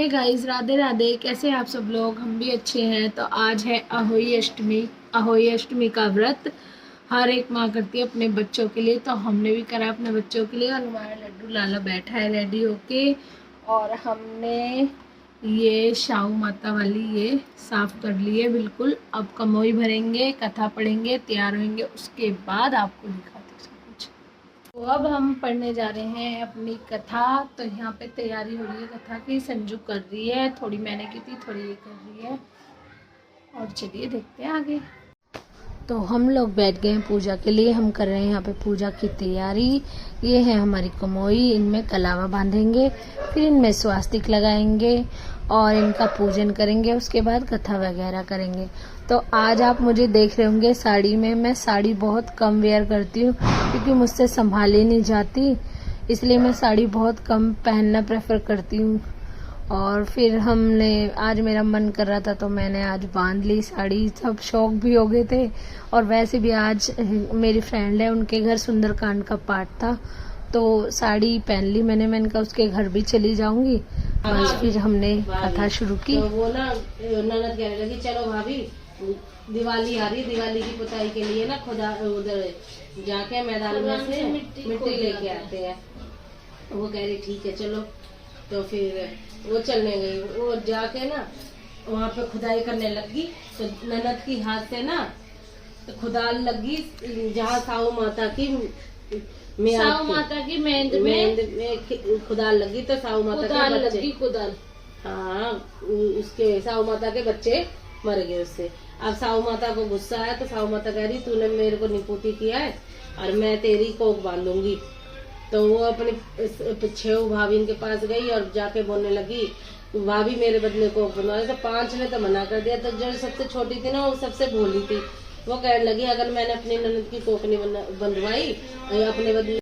Hey guys, Radhe Radhe. कैसे हैं आप सब लोग? हम भी अच्छे हैं। तो आज है अहोई अष्टमी। अहोई अष्टमी का व्रत हर एक माँ करती है अपने बच्चों के लिए, तो हमने भी करा अपने बच्चों के लिए। और हमारा लड्डू लाला बैठा है रेडी होके। और हमने ये शाहू माता वाली ये साफ कर ली है बिल्कुल। अब कमोई भरेंगे, कथा पढ़ेंगे, तैयार होंगे, उसके बाद आपको दिखाते सब कुछ। तो अब हम पढ़ने जा रहे हैं अपनी कथा। तो यहाँ पे तैयारी हो रही है कथा की। संजू कर रही है, थोड़ी मैंने की थी, थोड़ी ये कर रही है। और चलिए देखते हैं आगे। तो हम लोग बैठ गए हैं पूजा के लिए। हम कर रहे हैं यहाँ पे पूजा की तैयारी। ये है हमारी कमोई, इनमें कलावा बांधेंगे, फिर इनमें स्वास्तिक लगाएंगे और इनका पूजन करेंगे। उसके बाद कथा वगैरह करेंगे। तो आज आप मुझे देख रहे होंगे साड़ी में। मैं साड़ी बहुत कम वेयर करती हूँ क्योंकि मुझसे संभाली नहीं जाती, इसलिए मैं साड़ी बहुत कम पहनना प्रेफर करती हूँ। और फिर हमने आज मेरा मन कर रहा था तो मैंने आज बांध ली साड़ी। सब शौक भी हो गए थे। और वैसे भी आज मेरी फ्रेंड है, उनके घर सुंदरकांड का पाठ था, तो साड़ी पहन ली मैंने कहा उसके घर भी चली जाऊंगी। बस फिर हमने कथा शुरू की। तो वो ना ननद कहने लगी, चलो भाभी दिवाली आ रही, दिवाली की पुताई के लिए ना खुदा उधर जाके मैदान में से मिट्टी लेके आते हैं। वो कह रही ठीक है चलो। तो फिर वो चलने गई। वो जाके ना वहाँ पे खुदाई करने लगी। तो ननद की हाथ से ना खुदाल लगी जहाँ साहू माता की मेंद में खुदाल लगी। तो साहू माता के बच्चे खुदाल, हाँ, उसके साहू माता के बच्चे मर गए उससे। अब साहू माता को गुस्सा आया तो साहू माता कह रही तूने मेरे को निपुती किया है और मैं तेरी कोख बांधूंगी। तो वो अपनी पीछे भाभी के पास गई और जाके बोलने लगी भाभी मेरे बदले कोख बनवा। तो 5 ने तो मना कर दिया। तो जो सबसे छोटी थी ना, वो सबसे भोली थी, वो कहने लगी अगर मैंने अपनी ननद की कोख नहीं बंधवाई अपने बदले।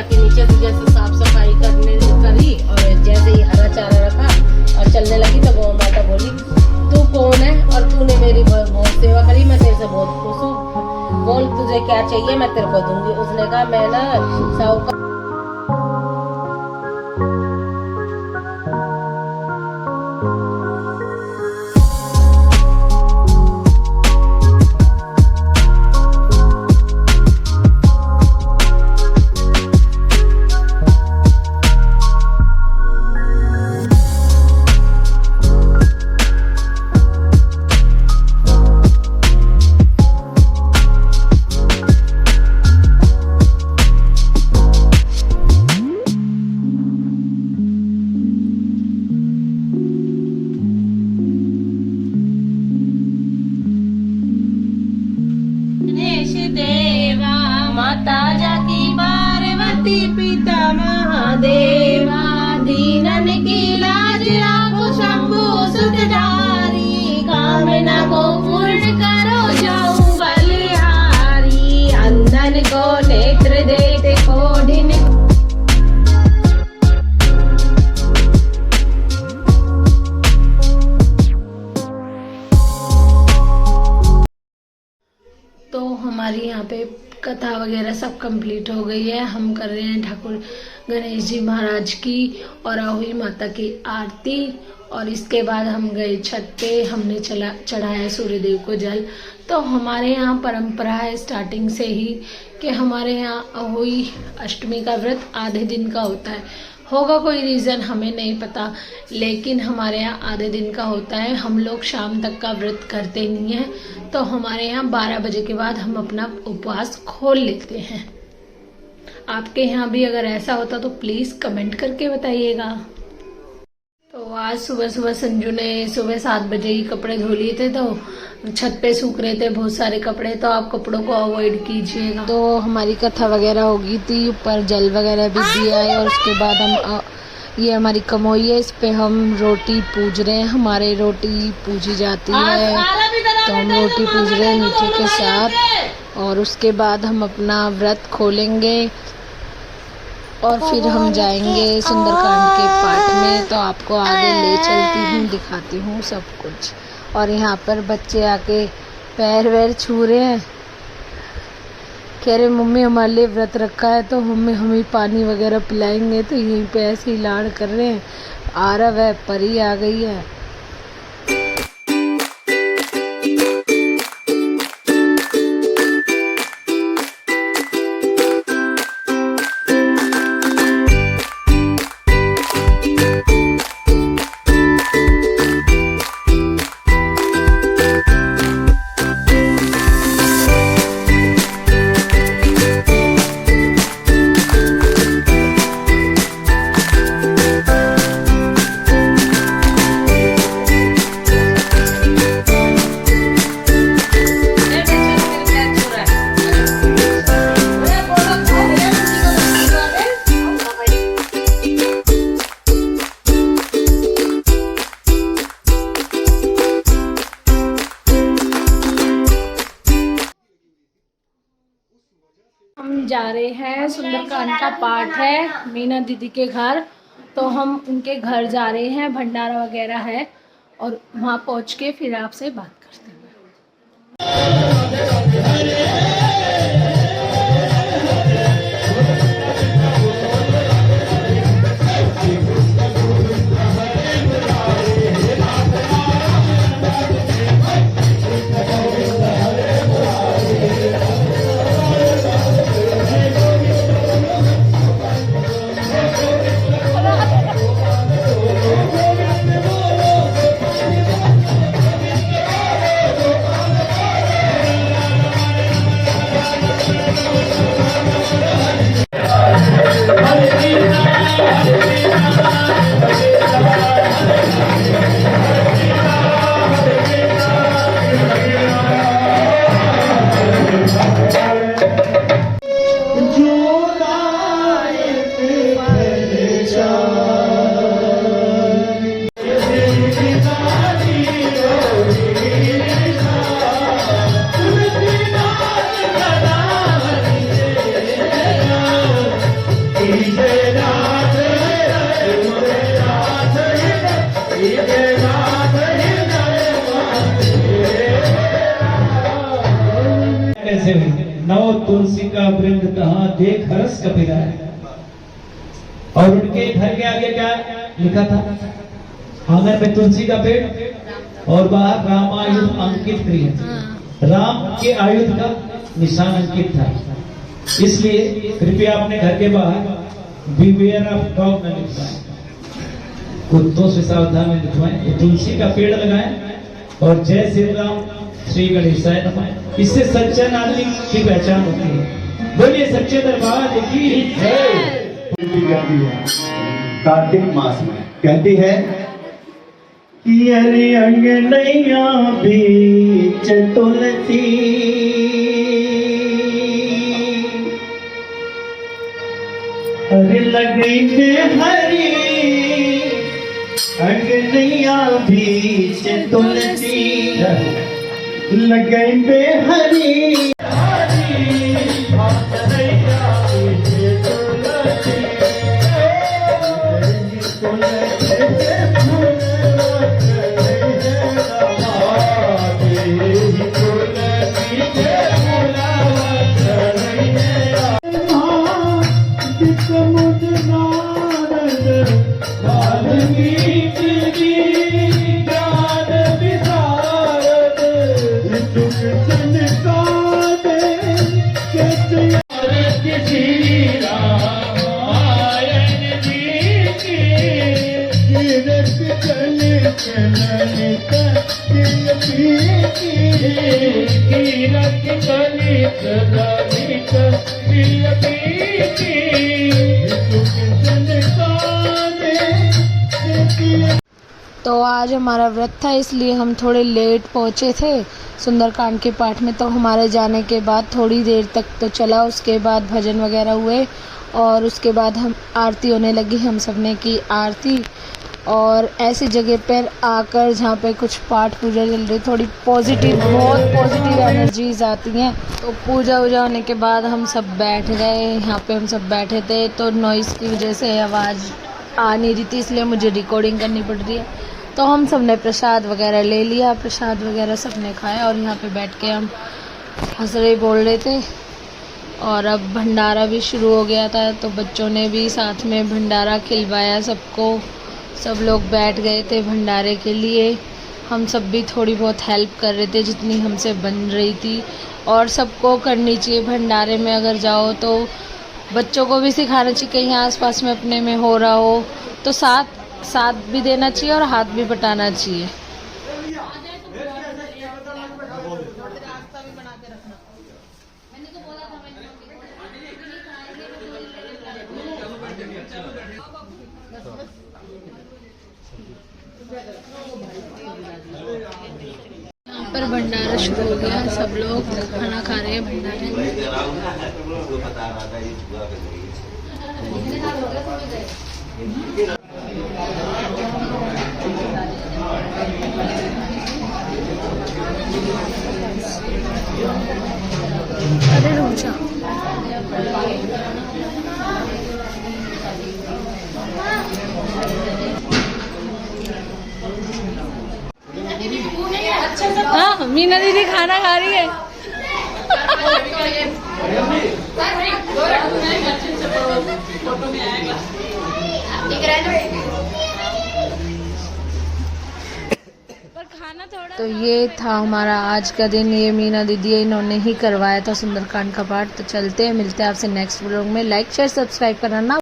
के नीचे से जैसे साफ सफाई करी और जैसे ही हरा चारा रखा और चलने लगी तो गौ माता बोली तू कौन है और तूने मेरी बहुत सेवा करी, मैं तेरे से बहुत खुश हूँ, बोल तुझे क्या चाहिए मैं तेरे को दूंगी। उसने कहा मैं ना साहूकार देवा माता जाकी पार्वती पिता महादेवा दीनन की लाज राखो शंभु सुतधारी कामना को पूर्ण करो जाऊं बलिहारी अंधन को नेत्र देते कोढ़िन। तो हमारी यहाँ पे कथा वगैरह सब कंप्लीट हो गई है। हम कर रहे हैं ठाकुर गणेश जी महाराज की और अहोई माता की आरती। और इसके बाद हम गए छत पे, हमने चढ़ाया सूर्यदेव को जल। तो हमारे यहाँ परंपरा है स्टार्टिंग से ही कि हमारे यहाँ अहोई अष्टमी का व्रत आधे दिन का होता है। होगा कोई रीज़न हमें नहीं पता, लेकिन हमारे यहाँ आधे दिन का होता है। हम लोग शाम तक का व्रत करते नहीं हैं। तो हमारे यहाँ 12 बजे के बाद हम अपना उपवास खोल लेते हैं। आपके यहाँ भी अगर ऐसा होता तो प्लीज़ कमेंट करके बताइएगा। तो आज सुबह सुबह संजू ने सुबह 7 बजे ही कपड़े धो लिए थे, तो छत पे सूख रहे थे बहुत सारे कपड़े, तो आप कपड़ों को अवॉइड कीजिएगा। तो हमारी कथा वगैरह होगी थी, ऊपर जल वगैरह भी दिया है और उसके बाद हम ये हमारी कमोई है, इस पे हम रोटी पूज रहे हैं। हमारे रोटी पूजी जाती है तो हम रोटी पूज रहे हैं मीठे के साथ, और उसके बाद हम अपना व्रत खोलेंगे और फिर हम जाएंगे सुंदरकांड के पाठ में। तो आपको आगे ले चलती हूँ, दिखाती हूँ सब कुछ। और यहाँ पर बच्चे आके पैर वैर छू रहे हैं, कह रहे मम्मी हमारे लिए व्रत रखा है तो मम्मी हमें पानी वगैरह पिलाएंगे। तो यहीं पे ऐसे ही लाड़ कर रहे हैं। आरव है, परी आ गई है। हम जा रहे हैं, सुंदरकांड का पाठ है मीना दीदी के घर, तो हम उनके घर जा रहे हैं, भंडारा वगैरह है और वहाँ पहुँच के फिर आपसे बात करते हैं। नौ तुलसी का वृंद तहाँ देख हरस कपिला है। और उनके घर के आगे क्या लिखा था? आंगन में तुलसी का पेड़ और बाहर रामायुध अंकित किए। राम के आयुध का निशान अंकित था, इसलिए कृपया अपने घर के बाहर बिवेयर ऑफ डॉग न लिखवाएं, कुत्तों से सावधान में लिखवाएं। तुलसी का पेड़ लगाएं और जय श्री राम श्री गणेशाय नमः। इससे सच्चा नागरिक की पहचान होती है। बोलिए सच्चे दरबार की जय। कार्तिक मास में कहती है कि अरे अंगनैया बीच तुलसी, अरे लगे हरी अंगनैया बीच तुलसी, लगे हरी तो आज हमारा व्रत था, इसलिए हम थोड़े लेट पहुँचे थे सुंदरकांड के पाठ में। तो हमारे जाने के बाद थोड़ी देर तक तो चला, उसके बाद भजन वगैरह हुए और उसके बाद हम आरती होने लगी। हम सब ने की आरती और ऐसी जगह पर आकर जहाँ पे कुछ पाठ पूजा चल रही, थोड़ी बहुत पॉजिटिव एनर्जीज आती हैं। तो पूजा वूजा होने के बाद हम सब बैठ गए। यहाँ पे हम सब बैठे थे तो नॉइज़ की वजह से आवाज़ आ नहीं रही थी, इसलिए मुझे रिकॉर्डिंग करनी पड़ रही है। तो हम सब ने प्रसाद वगैरह ले लिया, प्रसाद वगैरह सब ने खाया और यहाँ पे बैठ के हम हंस रहे बोल रहे थे। और अब भंडारा भी शुरू हो गया था, तो बच्चों ने भी साथ में भंडारा खिलवाया सबको। सब लोग बैठ गए थे भंडारे के लिए। हम सब भी थोड़ी बहुत हेल्प कर रहे थे जितनी हमसे बन रही थी, और सबको करनी चाहिए। भंडारे में अगर जाओ तो बच्चों को भी सिखाना चाहिए, कहीं आसपास में अपने में हो रहा हो तो साथ भी देना चाहिए और हाथ भी बटाना चाहिए। यहाँ पर भंडारा शुरू हो गया, सब लोग खाना खा रहे हैं भंडारे में। अरे रुक जा। हाँ, मीना दीदी खाना खा रही है। पर खाना थोड़ा। तो ये था हमारा आज का दिन। ये मीना दीदी इन्होंने ही करवाया था सुंदरकांड का पाठ। तो चलते हैं, मिलते हैं आपसे नेक्स्ट व्लॉग में। लाइक शेयर सब्सक्राइब करना ना